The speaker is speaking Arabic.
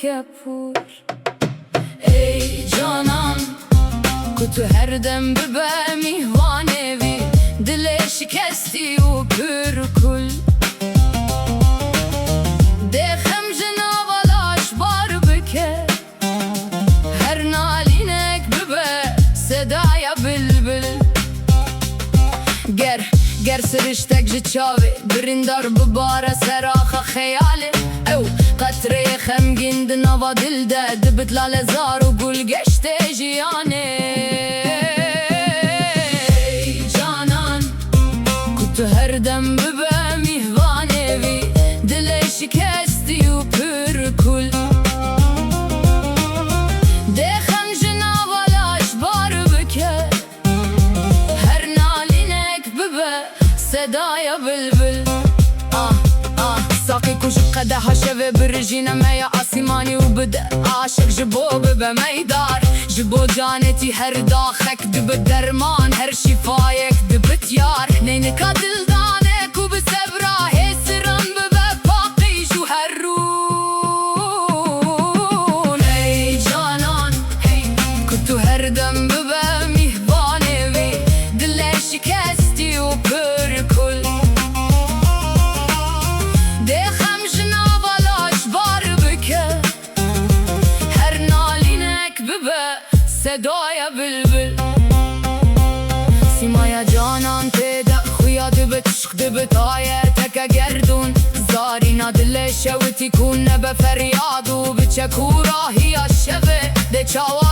کپور ای جانان کو تو هر دم ببه میهوانوی دل شکستی و پر کل دخم جنابالاش بار بکه هر نالینک ببه صدای بلبل گر سرشتک جچاوی برندار بباره سراخ خیاله او قطره خمگین دنوا دل ده دبت لالزار و گل گشته جیانه ای جانان کو تو هر دم ببه میهوانه وی دل شکستی و پر کل دخم جنابالاش بار بکه هر نالینک ببه صدای بلبل ساقی کش قدها شوه برژینه میا آسیمانی و بده عاشق جبو ببه میدار جبو جانتی هر داخک دبه درمان هر شفایک دبت یار نینکا دلدانه کو به سبراه سرم ببه پاقی جو هر رون ای جانان کو تو هر دم ببه میهوانه وی دل شکستی و پر کل صدای بلبل سیمای جانان تیده خویا دبت عشق دبت آیتک گردون زارینا دل شوتی کن به فریاد و بچکو راهی شبه ده چاوا